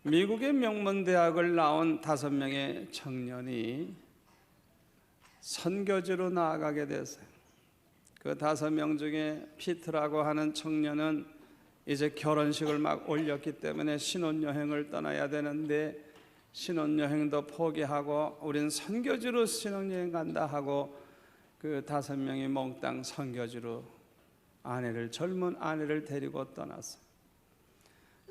미국의 명문대학을 나온 5명의 청년이 선교지로 나아가게 됐어요. 그 5명 중에 피트라고 하는 청년은 이제 결혼식을 막 올렸기 때문에 신혼여행을 떠나야 되는데 신혼여행도 포기하고 우린 선교지로 신혼여행 간다 하고 그 5명이 몽땅 선교지로 젊은 아내를 데리고 떠났어요.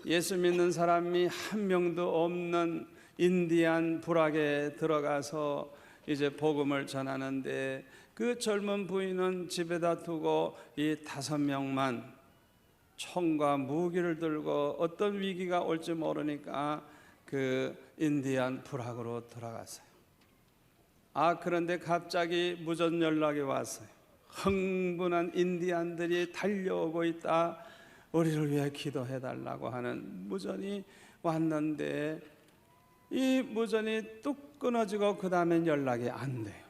예수 믿는 사람이 한 명도 없는 인디안 부락에 들어가서 이제 복음을 전하는데 그 젊은 부인은 집에다 두고 이 5명만 총과 무기를 들고 어떤 위기가 올지 모르니까 그 인디안 부락으로 돌아갔어요. 그런데 갑자기 무전 연락이 왔어요. 흥분한 인디안들이 달려오고 있다. 우리를 위해 기도해 달라고 하는 무전이 왔는데 이 무전이 뚝 끊어지고 그 다음엔 연락이 안 돼요.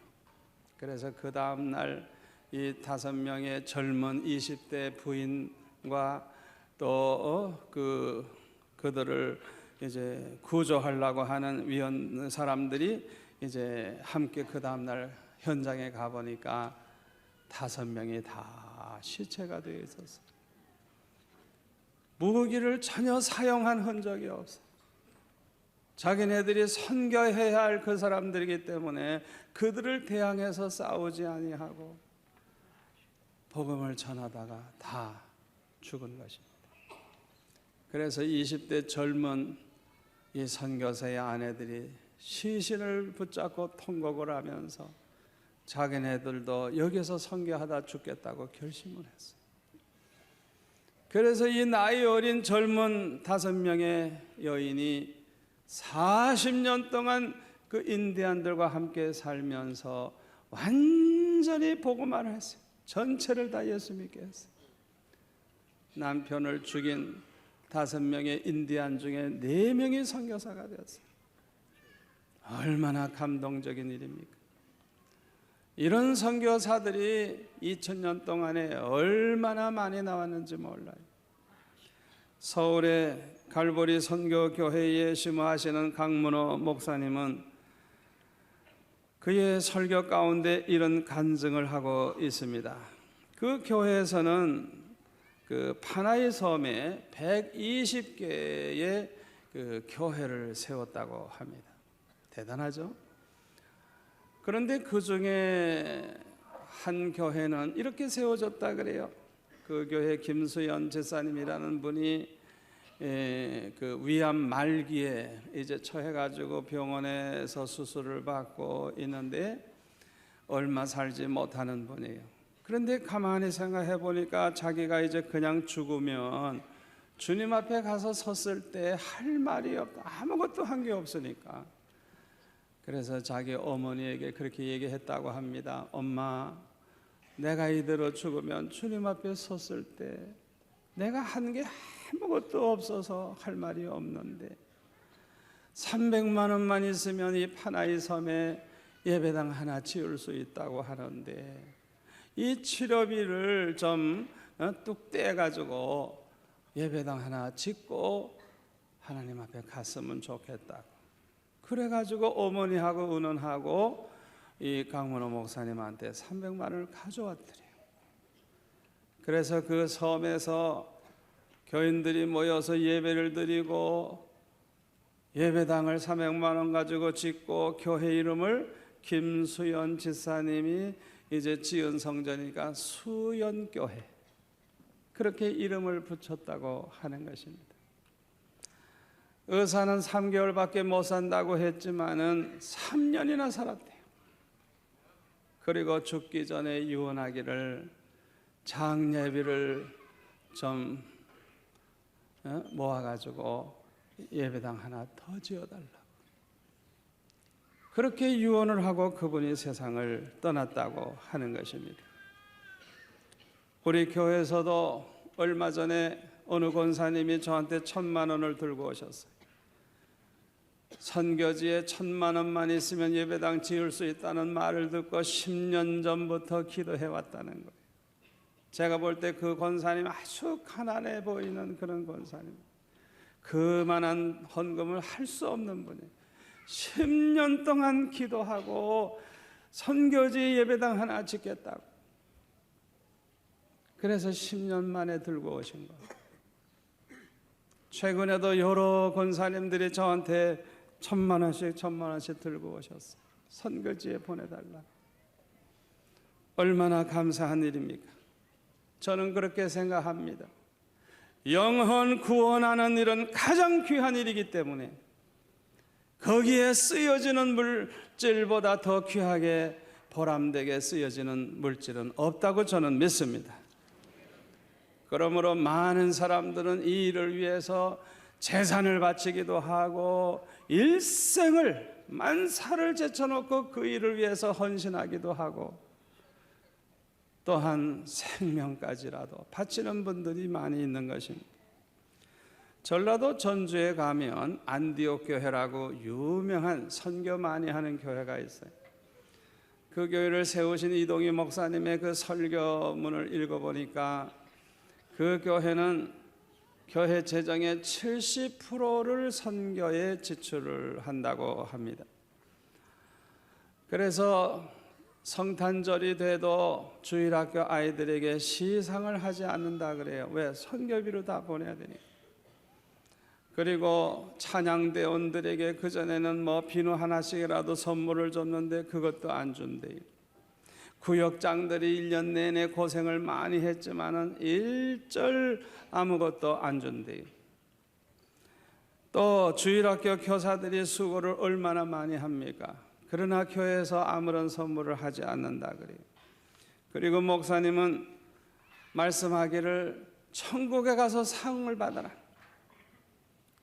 그래서 그 다음 날 이 5명의 젊은 20대 부인과 또 그들을 이제 구조하려고 하는 사람들이 이제 함께 그 다음 날 현장에 가 보니까 5명이 다 시체가 되어 있었어요. 무기를 전혀 사용한 흔적이 없어요. 자기네들이 선교해야 할 그 사람들이기 때문에 그들을 대항해서 싸우지 아니하고 복음을 전하다가 다 죽은 것입니다. 그래서 20대 젊은 이 선교사의 아내들이 시신을 붙잡고 통곡을 하면서 자기네들도 여기서 선교하다 죽겠다고 결심을 했어요. 그래서 이 나이 어린 젊은 5명의 여인이 40년 동안 그 인디안들과 함께 살면서 완전히 복음화를 했어요. 전체를 다 예수 믿게 했어요. 남편을 죽인 5명의 인디안 중에 4명이 선교사가 되었어요. 얼마나 감동적인 일입니까? 이런 선교사들이 2000년 동안에 얼마나 많이 나왔는지 몰라요. 서울의 갈보리 선교교회에 심호하시는 강문호 목사님은 그의 설교 가운데 이런 간증을 하고 있습니다. 그 교회에서는 그 파나이 섬에 120개의 그 교회를 세웠다고 합니다. 대단하죠? 그런데 그 중에 한 교회는 이렇게 세워졌다 그래요. 그 교회 김수연 집사님이라는 분이 그 위암 말기에 이제 처해가지고 병원에서 수술을 받고 있는데 얼마 살지 못하는 분이에요. 그런데 가만히 생각해 보니까 자기가 이제 그냥 죽으면 주님 앞에 가서 섰을 때 할 말이 없다. 아무것도 한 게 없으니까. 그래서 자기 어머니에게 그렇게 얘기했다고 합니다. 엄마, 내가 이대로 죽으면 주님 앞에 섰을 때 내가 한 게 아무것도 없어서 할 말이 없는데 300만 원만 있으면 이 파나이 섬에 예배당 하나 지을 수 있다고 하는데 이 치료비를 좀 뚝 떼가지고 예배당 하나 짓고 하나님 앞에 갔으면 좋겠다고. 그래가지고 어머니하고 의논하고 이 강문호 목사님한테 300만 원을 가져왔더래요. 그래서 그 섬에서 교인들이 모여서 예배를 드리고 예배당을 300만 원 가지고 짓고 교회 이름을 김수연 집사님이 이제 지은 성전이니까 수연교회, 그렇게 이름을 붙였다고 하는 것입니다. 의사는 3개월밖에 못 산다고 했지만은 3년이나 살았대요. 그리고 죽기 전에 유언하기를 장례비를 좀 모아가지고 예배당 하나 더 지어달라고. 그렇게 유언을 하고 그분이 세상을 떠났다고 하는 것입니다. 우리 교회에서도 얼마 전에 어느 권사님이 저한테 1000만 원을 들고 오셨어요. 선교지에 1000만 원만 있으면 예배당 지을 수 있다는 말을 듣고 10년 전부터 기도해 왔다는 거예요. 제가 볼 때 그 권사님 아주 가난해 보이는 그런 권사님. 그만한 헌금을 할 수 없는 분이 10년 동안 기도하고 선교지 예배당 하나 짓겠다고, 그래서 10년 만에 들고 오신 거예요. 최근에도 여러 권사님들이 저한테 1,000만 원씩 들고 오셨어요. 선교지에 보내달라. 얼마나 감사한 일입니까? 저는 그렇게 생각합니다. 영혼 구원하는 일은 가장 귀한 일이기 때문에 거기에 쓰여지는 물질보다 더 귀하게 보람되게 쓰여지는 물질은 없다고 저는 믿습니다. 그러므로 많은 사람들은 이 일을 위해서 재산을 바치기도 하고 일생을 만사를 제쳐놓고 그 일을 위해서 헌신하기도 하고 또한 생명까지라도 바치는 분들이 많이 있는 것입니다. 전라도 전주에 가면 안디옥 교회라고 유명한 선교 많이 하는 교회가 있어요. 그 교회를 세우신 이동희 목사님의 그 설교문을 읽어보니까 그 교회는 교회 재정의 70%를 선교에 지출을 한다고 합니다. 그래서 성탄절이 돼도 주일학교 아이들에게 시상을 하지 않는다 그래요. 왜? 선교비로 다 보내야 되니까. 그리고 찬양대원들에게 그전에는 뭐 비누 하나씩이라도 선물을 줬는데 그것도 안 준대요. 구역장들이 1년 내내 고생을 많이 했지만은 일절 아무것도 안 준대요. 또 주일학교 교사들이 수고를 얼마나 많이 합니까? 그러나 교회에서 아무런 선물을 하지 않는다 그래요. 그리고 목사님은 말씀하기를 천국에 가서 상을 받아라.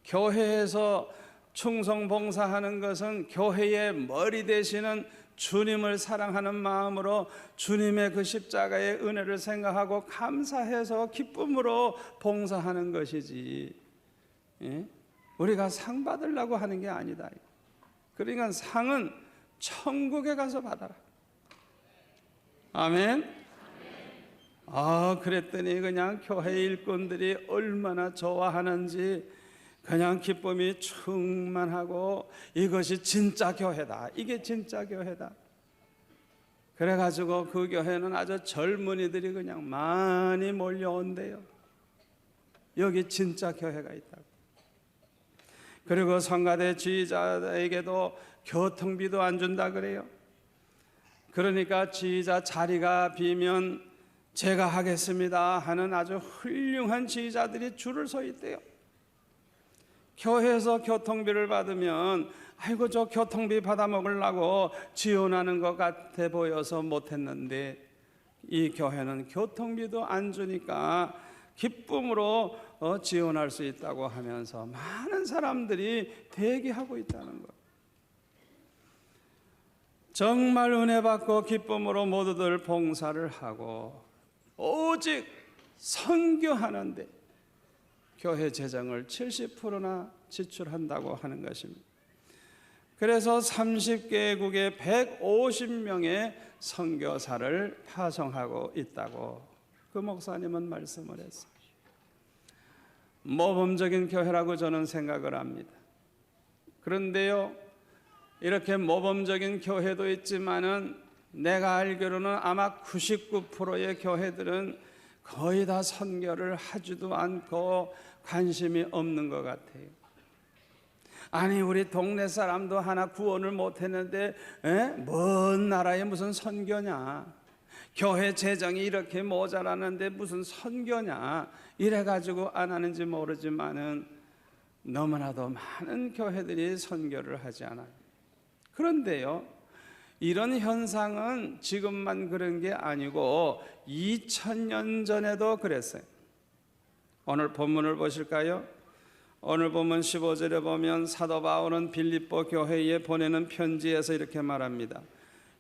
교회에서 충성 봉사하는 것은 교회의 머리 되시는 주님을 사랑하는 마음으로 주님의 그 십자가의 은혜를 생각하고 감사해서 기쁨으로 봉사하는 것이지, 우리가 상 받으려고 하는 게 아니다. 그러니까 상은 천국에 가서 받아라. 아멘. 그랬더니 그냥 교회 일꾼들이 얼마나 좋아하는지 그냥 기쁨이 충만하고 이것이 진짜 교회다. 이게 진짜 교회다. 그래가지고 그 교회는 아주 젊은이들이 그냥 많이 몰려온대요. 여기 진짜 교회가 있다고. 그리고 성가대 지휘자에게도 교통비도 안 준다 그래요. 그러니까 지휘자 자리가 비면 제가 하겠습니다 하는 아주 훌륭한 지휘자들이 줄을 서 있대요. 교회에서 교통비를 받으면 아이고 저 교통비 받아 먹으려고 지원하는 것 같아 보여서 못했는데 이 교회는 교통비도 안 주니까 기쁨으로 지원할 수 있다고 하면서 많은 사람들이 대기하고 있다는 거예요. 정말 은혜 받고 기쁨으로 모두들 봉사를 하고 오직 선교하는데 교회 재정을 70%나 지출한다고 하는 것입니다. 그래서 30개국에 150명의 선교사를 파송하고 있다고 그 목사님은 말씀을 했어요. 모범적인 교회라고 저는 생각을 합니다. 그런데요, 이렇게 모범적인 교회도 있지만은 내가 알기로는 아마 99%의 교회들은 거의 다 선교를 하지도 않고 관심이 없는 것 같아요. 아니 우리 동네 사람도 하나 구원을 못했는데 먼 나라에 무슨 선교냐, 교회 재정이 이렇게 모자라는데 무슨 선교냐 이래가지고 안 하는지 모르지만은 너무나도 많은 교회들이 선교를 하지 않아요. 그런데요, 이런 현상은 지금만 그런 게 아니고 2000년 전에도 그랬어요. 오늘 본문을 보실까요? 오늘 본문 15절에 보면 사도 바울은 빌립보 교회에 보내는 편지에서 이렇게 말합니다.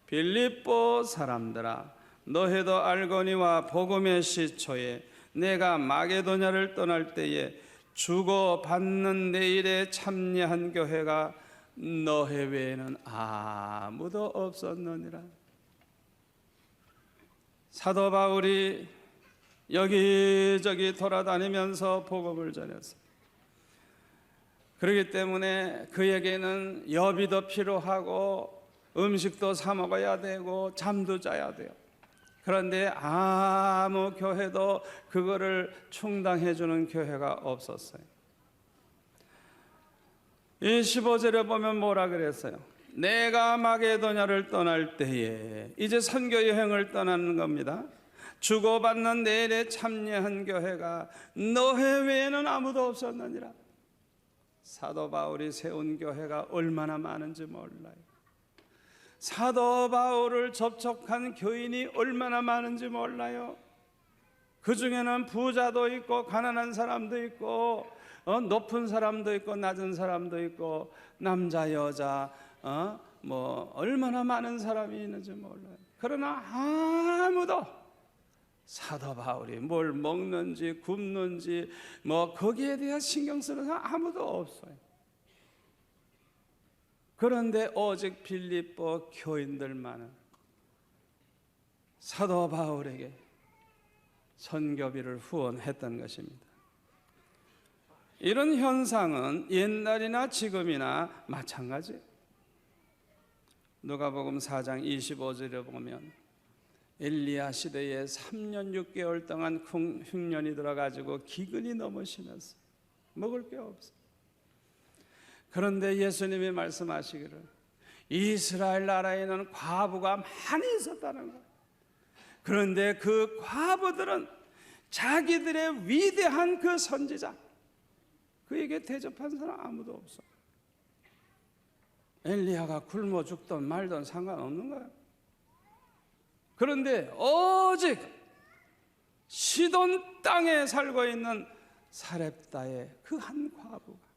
빌립보 사람들아, 너희도 알거니와 복음의 시초에 내가 마게도냐를 떠날 때에 주고 받는 내 일에 참여한 교회가 너희 외에는 아무도 없었느니라. 사도 바울이 여기저기 돌아다니면서 복음을 전했어요. 그렇기 때문에 그에게는 여비도 필요하고 음식도 사 먹어야 되고 잠도 자야 돼요. 그런데 아무 교회도 그거를 충당해 주는 교회가 없었어요. 이 15절에 보면 뭐라 그랬어요? 내가 마게도냐를 떠날 때에, 이제 선교 여행을 떠나는 겁니다. 주고받는 내일에 참여한 교회가 너희 외에는 아무도 없었느니라. 사도 바울이 세운 교회가 얼마나 많은지 몰라요. 사도 바울을 접촉한 교인이 얼마나 많은지 몰라요. 그 중에는 부자도 있고 가난한 사람도 있고 높은 사람도 있고 낮은 사람도 있고 남자 여자 뭐 얼마나 많은 사람이 있는지 몰라요. 그러나 아무도 사도 바울이 뭘 먹는지 굶는지 뭐 거기에 대해 신경 쓰는 사람 아무도 없어요. 그런데 오직 빌립보 교인들만은 사도 바울에게 선교비를 후원했던 것입니다. 이런 현상은 옛날이나 지금이나 마찬가지예요. 누가복음 4장 25절에 보면 엘리야 시대에 3년 6개월 동안 흉년이 들어가지고 기근이 너무 심했어요. 먹을 게 없어요. 그런데 예수님이 말씀하시기를 이스라엘 나라에는 과부가 많이 있었다는 거예요. 그런데 그 과부들은 자기들의 위대한 그 선지자, 그에게 대접한 사람 아무도 없어요. 엘리야가 굶어 죽든 말든 상관없는 거예요. 그런데 오직 시돈 땅에 살고 있는 사렙다의 그 한 과부가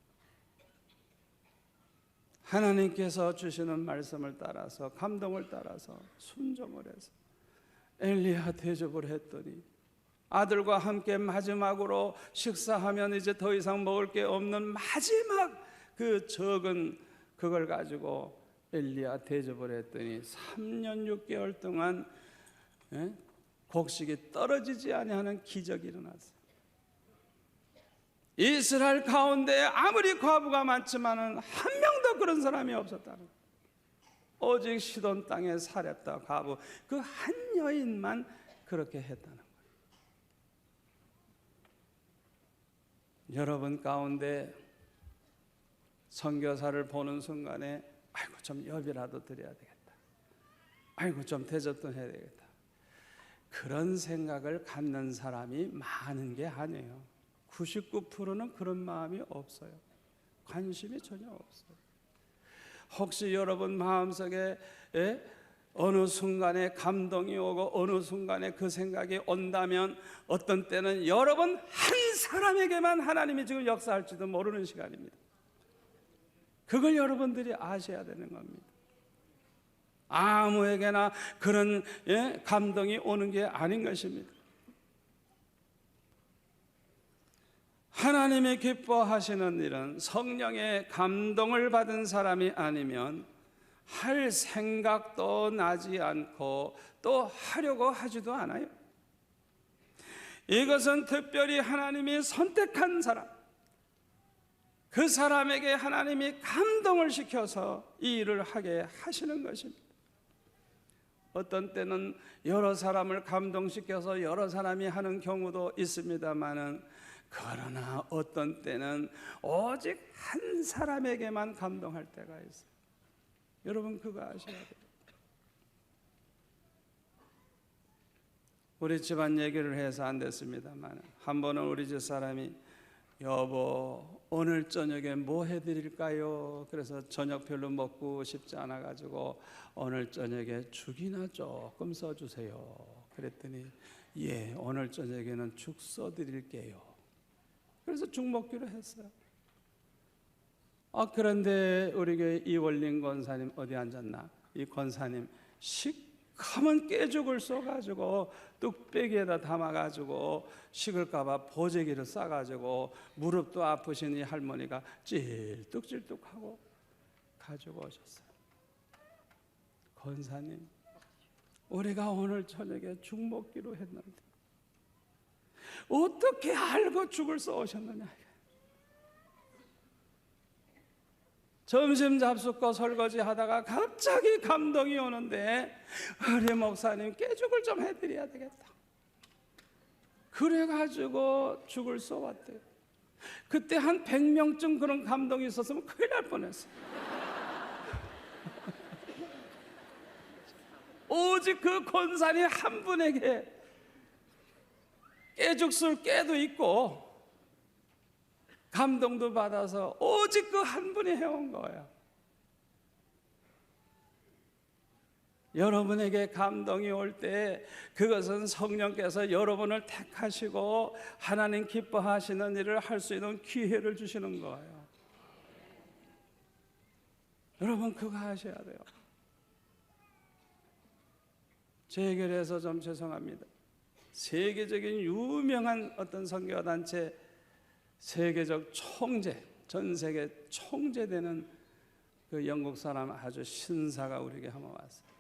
하나님께서 주시는 말씀을 따라서 감동을 따라서 순종을 해서 엘리야 대접을 했더니 아들과 함께 마지막으로 식사하면 이제 더 이상 먹을 게 없는 마지막 그 적은 그걸 가지고 엘리야 대접을 했더니 3년 6개월 동안 곡식이 떨어지지 아니하는 기적이 일어났어요. 이스라엘 가운데 아무리 과부가 많지만은 한 명도 그런 사람이 없었다는 거예요. 오직 시돈 땅에 사렙다 과부 그 한 여인만 그렇게 했다는 거예요. 여러분 가운데 선교사를 보는 순간에 아이고 좀 여비라도 드려야 되겠다, 아이고 좀 대접도 해야 되겠다, 그런 생각을 갖는 사람이 많은 게 아니에요. 99%는 그런 마음이 없어요. 관심이 전혀 없어요. 혹시 여러분 마음속에 어느 순간에 감동이 오고 어느 순간에 그 생각이 온다면 어떤 때는 여러분 한 사람에게만 하나님이 지금 역사할지도 모르는 시간입니다. 그걸 여러분들이 아셔야 되는 겁니다. 아무에게나 그런 감동이 오는 게 아닌 것입니다. 하나님이 기뻐하시는 일은 성령의 감동을 받은 사람이 아니면 할 생각도 나지 않고 또 하려고 하지도 않아요. 이것은 특별히 하나님이 선택한 사람, 그 사람에게 하나님이 감동을 시켜서 이 일을 하게 하시는 것입니다. 어떤 때는 여러 사람을 감동시켜서 여러 사람이 하는 경우도 있습니다만은, 그러나 어떤 때는 오직 한 사람에게만 감동할 때가 있어요. 여러분 그거 아셔야 돼요. 우리 집안 얘기를 해서 안 됐습니다만 한 번은 우리 집 사람이 여보 오늘 저녁에 뭐 해드릴까요? 그래서 저녁 별로 먹고 싶지 않아 가지고 오늘 저녁에 죽이나 조금 써주세요. 그랬더니 예 오늘 저녁에는 죽 써드릴게요. 그래서 죽 먹기로 했어요. 그런데 우리 교회 이월린 권사님 어디 앉았나? 이 권사님 시커먼 깨죽을 써가지고 뚝배기에다 담아가지고 식을까봐 보재기를 싸가지고 무릎도 아프신 이 할머니가 찔뚝찔뚝하고 가지고 오셨어요. 권사님, 우리가 오늘 저녁에 죽 먹기로 했는데 어떻게 알고 죽을 써 오셨느냐? 점심 잡숫고 설거지 하다가 갑자기 감동이 오는데, 우리 목사님 깨죽을 좀 해드려야 되겠다. 그래가지고 죽을 쏘았대요. 그때 한 100명쯤 그런 감동이 있었으면 큰일 날 뻔했어요. 오직 그 권사님 한 분에게 깨죽술 깨도 있고 감동도 받아서 오직 그 한 분이 해온 거예요. 여러분에게 감동이 올 때 그것은 성령께서 여러분을 택하시고 하나님 기뻐하시는 일을 할 수 있는 기회를 주시는 거예요. 여러분 그거 하셔야 돼요. 제 얘기를 해서 좀 죄송합니다. 세계적인 유명한 어떤 선교단체 세계적 총재, 전 세계 총재되는 그 영국 사람 아주 신사가 우리에게 한번 왔어요.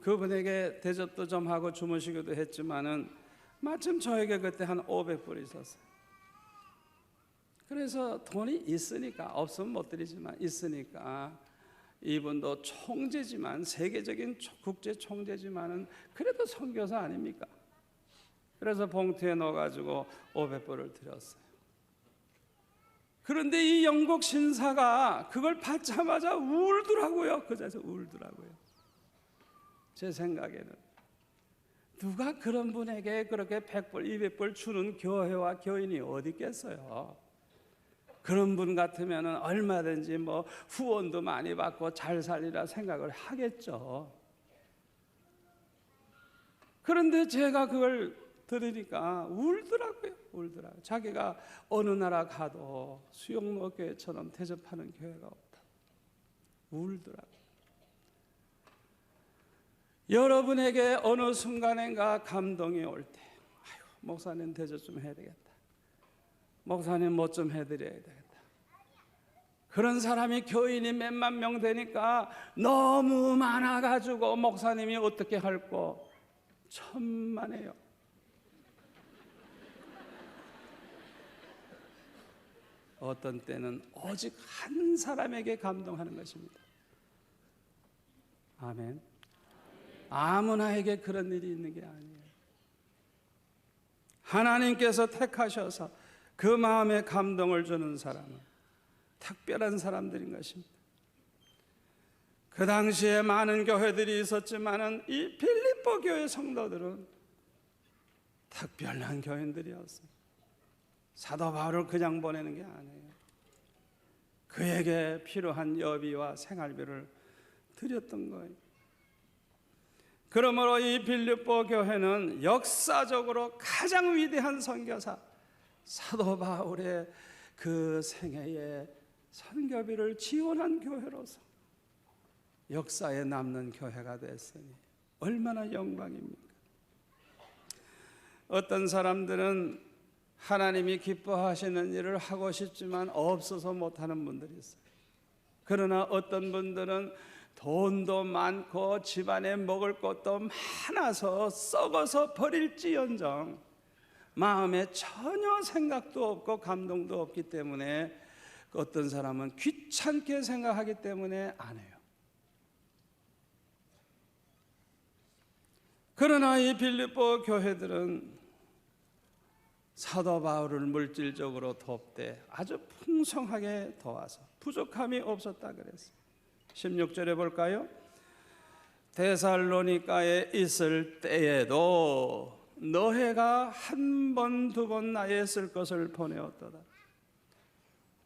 그분에게 대접도 좀 하고 주무시기도 했지만은 마침 저에게 그때 한 500불 있었어요. 그래서 돈이 있으니까, 없으면 못 드리지만 있으니까, 이분도 총재지만 세계적인 국제 총재지만은 그래도 선교사 아닙니까? 그래서 봉투에 넣어가지고 500불을 드렸어요. 그런데 이 영국 신사가 그걸 받자마자 울더라고요. 그 자리에서 울더라고요. 제 생각에는 누가 그런 분에게 그렇게 100불, 200불 주는 교회와 교인이 어디 있겠어요? 그런 분 같으면 얼마든지 뭐 후원도 많이 받고 잘 살리라 생각을 하겠죠. 그런데 제가 그걸 들으니까 울더라고요. 울더라고요. 자기가 어느 나라 가도 수용로 교회처럼 대접하는 교회가 없다. 울더라고요. 여러분에게 어느 순간인가 감동이 올 때, 아이고, 목사님 대접 좀 해야 되겠다. 목사님 뭐 좀 해드려야 되겠다. 그런 사람이 교인이 몇만 명 되니까 너무 많아가지고 목사님이 어떻게 할꼬 천만에요. 어떤 때는 오직 한 사람에게 감동하는 것입니다. 아멘. 아무나에게 그런 일이 있는 게 아니에요. 하나님께서 택하셔서 그 마음에 감동을 주는 사람은 특별한 사람들인 것입니다. 그 당시에 많은 교회들이 있었지만은 이 빌립보 교회 성도들은 특별한 교인들이었어요. 사도 바울을 그냥 보내는 게 아니에요. 그에게 필요한 여비와 생활비를 드렸던 거예요. 그러므로 이 빌립보 교회는 역사적으로 가장 위대한 선교사 사도 바울의 그 생애에 선교비를 지원한 교회로서 역사에 남는 교회가 됐으니 얼마나 영광입니까? 어떤 사람들은 하나님이 기뻐하시는 일을 하고 싶지만 없어서 못하는 분들이 있어요. 그러나 어떤 분들은 돈도 많고 집안에 먹을 것도 많아서 썩어서 버릴지언정 마음에 전혀 생각도 없고 감동도 없기 때문에 어떤 사람은 귀찮게 생각하기 때문에 안 해요. 그러나 이 빌립보 교회들은 사도 바울을 물질적으로 돕되 아주 풍성하게 도와서 부족함이 없었다 그랬어요. 16절에 볼까요? 데살로니가에 있을 때에도 너희가 한 번, 두 번 나에 쓸 것을 보내었도다.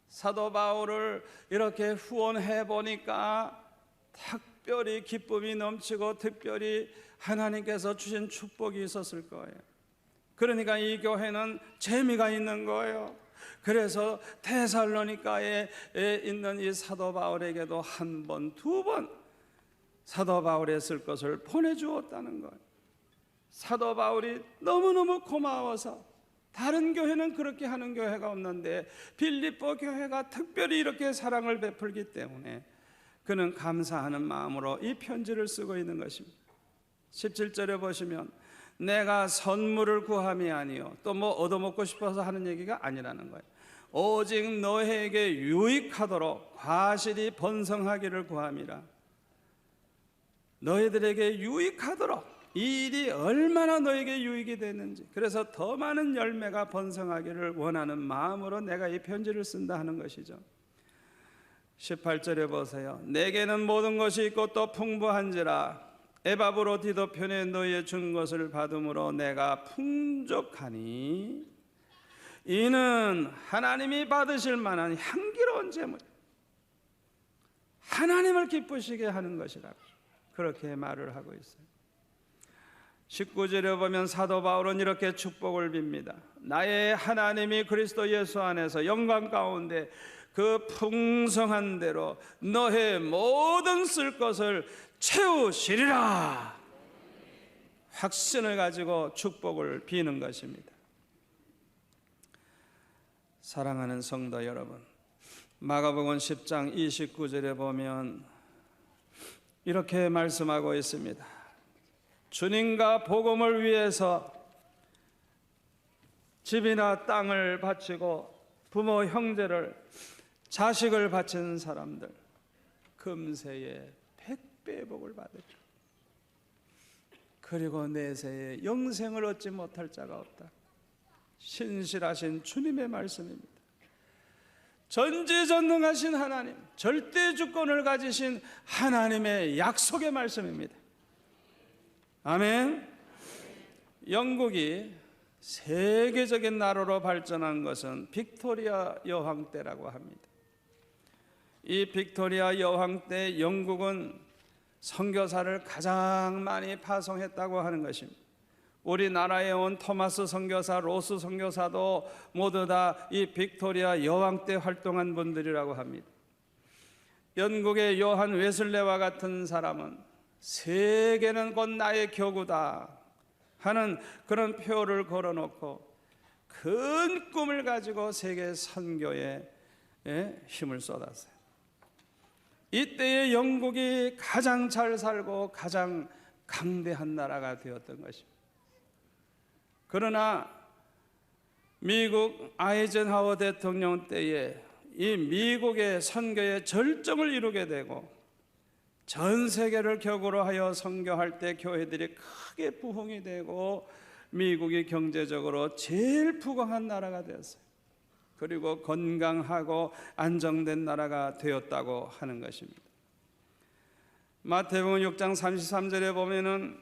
사도 바울을 이렇게 후원해 보니까 특별히 기쁨이 넘치고 특별히 하나님께서 주신 축복이 있었을 거예요. 그러니까 이 교회는 재미가 있는 거예요. 그래서 데살로니가에 있는 이 사도 바울에게도 한 번, 두 번 사도 바울의 쓸 것을 보내주었다는 거예요. 사도 바울이 너무너무 고마워서 다른 교회는 그렇게 하는 교회가 없는데 빌립보 교회가 특별히 이렇게 사랑을 베풀기 때문에 그는 감사하는 마음으로 이 편지를 쓰고 있는 것입니다. 17절에 보시면 내가 선물을 구함이 아니요 또 뭐 얻어먹고 싶어서 하는 얘기가 아니라는 거예요. 오직 너희에게 유익하도록 과실이 번성하기를 구함이라. 너희들에게 유익하도록, 이 일이 얼마나 너에게 유익이 됐는지, 그래서 더 많은 열매가 번성하기를 원하는 마음으로 내가 이 편지를 쓴다 하는 것이죠. 18절에 보세요. 내게는 모든 것이 있고 또 풍부한지라 에바브로디도편에 너희의 준 것을 받음으로 내가 풍족하니 이는 하나님이 받으실 만한 향기로운 제물, 하나님을 기쁘시게 하는 것이라고 그렇게 말을 하고 있어요. 19절에 보면 사도 바울은 이렇게 축복을 빕니다. 나의 하나님이 그리스도 예수 안에서 영광 가운데 그 풍성한 대로 너의 모든 쓸 것을 채우시리라. 확신을 가지고 축복을 비는 것입니다. 사랑하는 성도 여러분, 마가복음 10장 29절에 보면 이렇게 말씀하고 있습니다. 주님과 복음을 위해서 집이나 땅을 바치고 부모 형제를 자식을 바친 사람들 금세에 100배의 복을 받으리라. 그리고 내세에 영생을 얻지 못할 자가 없다. 신실하신 주님의 말씀입니다. 전지전능하신 하나님, 절대 주권을 가지신 하나님의 약속의 말씀입니다. 아멘. 영국이 세계적인 나라로 발전한 것은 빅토리아 여왕 때라고 합니다. 이 빅토리아 여왕 때 영국은 선교사를 가장 많이 파송했다고 하는 것입니다. 우리나라에 온 토마스 선교사, 로스 선교사도 모두 다 이 빅토리아 여왕 때 활동한 분들이라고 합니다. 영국의 요한 웨슬레와 같은 사람은 세계는 곧 나의 교구다 하는 그런 표를 걸어놓고 큰 꿈을 가지고 세계 선교에 힘을 쏟았어요. 이때의 영국이 가장 잘 살고 가장 강대한 나라가 되었던 것입니다. 그러나 미국 아이젠하워 대통령 때에 이 미국의 선교의 절정을 이루게 되고 전 세계를 격으로 하여 선교할 때 교회들이 크게 부흥이 되고 미국이 경제적으로 제일 부강한 나라가 되었어요. 그리고 건강하고 안정된 나라가 되었다고 하는 것입니다. 마태복음 6장 33절에 보면은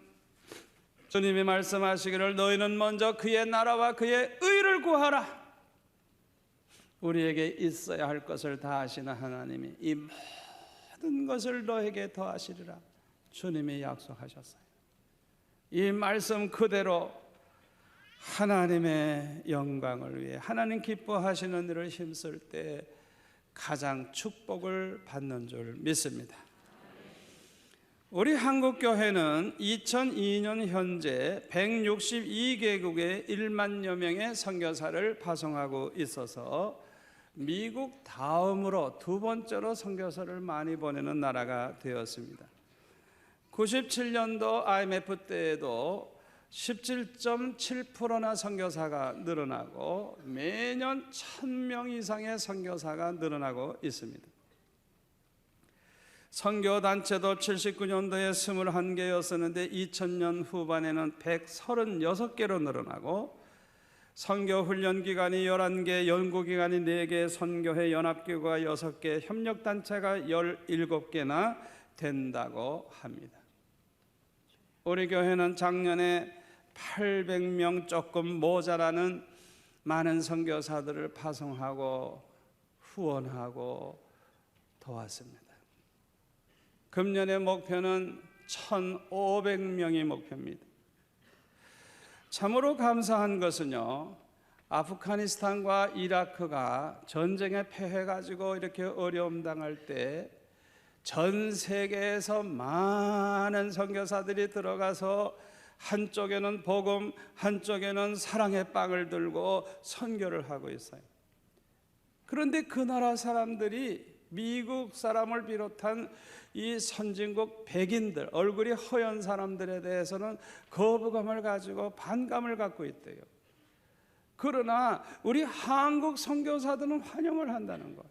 주님이 말씀하시기를 너희는 먼저 그의 나라와 그의 의를 구하라. 우리에게 있어야 할 것을 다 하시는 하나님이 이 모든 것을 너에게 더하시리라 주님이 약속하셨어요. 이 말씀 그대로 하나님의 영광을 위해 하나님 기뻐하시는 일을 힘쓸 때 가장 축복을 받는 줄 믿습니다. 우리 한국교회는 2002년 현재 162개국에 1만여 명의 선교사를 파송하고 있어서 미국 다음으로 두 번째로 선교사를 많이 보내는 나라가 되었습니다. 97년도 IMF 때에도 17.7%나 선교사가 늘어나고 매년 1000명 이상의 선교사가 늘어나고 있습니다. 선교단체도 79년도에 21개였었는데 2000년 후반에는 136개로 늘어나고 선교훈련기관이 11개, 연구기관이 4개, 선교회 연합기구가 6개, 협력단체가 17개나 된다고 합니다. 우리 교회는 작년에 800명 조금 모자라는 많은 선교사들을 파송하고 후원하고 도왔습니다. 금년의 목표는 1,500명이 목표입니다. 참으로 감사한 것은요, 아프가니스탄과 이라크가 전쟁에 패해가지고 이렇게 어려움 당할 때 전 세계에서 많은 선교사들이 들어가서 한쪽에는 복음, 한쪽에는 사랑의 빵을 들고 선교를 하고 있어요. 그런데 그 나라 사람들이 미국 사람을 비롯한 이 선진국 백인들, 얼굴이 허연 사람들에 대해서는 거부감을 가지고 반감을 갖고 있대요. 그러나 우리 한국 선교사들은 환영을 한다는 것.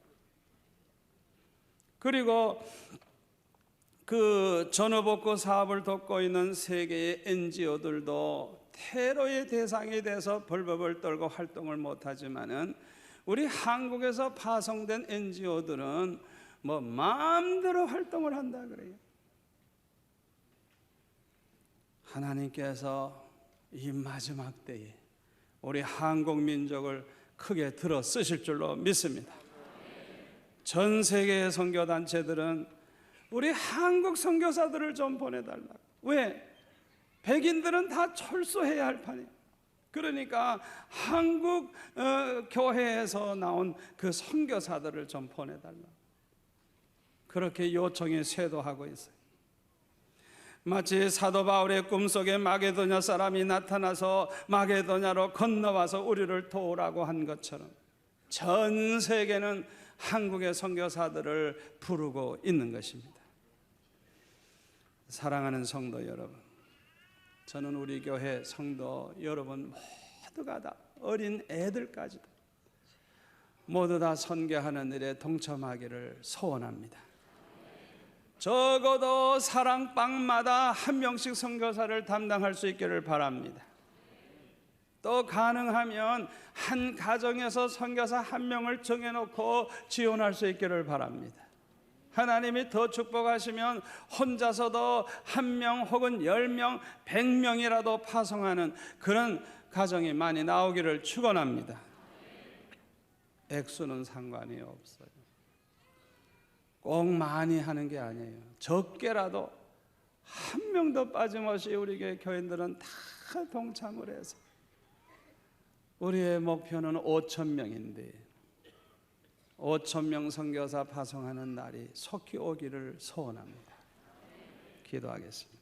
그리고 그 전후복구 사업을 돕고 있는 세계의 NGO들도 테러의 대상이 돼서 벌벌벌 떨고 활동을 못하지만은 우리 한국에서 파송된 NGO들은 뭐 마음대로 활동을 한다 그래요. 하나님께서 이 마지막 때에 우리 한국 민족을 크게 들어 쓰실 줄로 믿습니다. 전 세계의 선교단체들은 우리 한국 선교사들을 좀 보내달라고. 왜? 백인들은 다 철수해야 할 판이에요. 그러니까 한국 교회에서 나온 그 선교사들을 좀 보내달라고. 그렇게 요청이 쇄도하고 있어요. 마치 사도 바울의 꿈속에 마게도냐 사람이 나타나서 마게도냐로 건너와서 우리를 도우라고 한 것처럼 전 세계는 한국의 선교사들을 부르고 있는 것입니다. 사랑하는 성도 여러분, 저는 우리 교회 성도 여러분 모두가 다 어린 애들까지도 모두 다 선교하는 일에 동참하기를 소원합니다. 적어도 사랑방마다 한 명씩 선교사를 담당할 수 있기를 바랍니다. 또 가능하면 한 가정에서 선교사 한 명을 정해놓고 지원할 수 있기를 바랍니다. 하나님이 더 축복하시면 혼자서도 한 명 혹은 10명, 100명이라도 파송하는 그런 가정이 많이 나오기를 축원합니다. 액수는 상관이 없어요. 꼭 많이 하는 게 아니에요. 적게라도 한 명도 빠짐없이 우리 교인들은 다 동참을 해서 우리의 목표는 5,000명인데 5,000명 선교사 파송하는 날이 속히 오기를 소원합니다. 기도하겠습니다.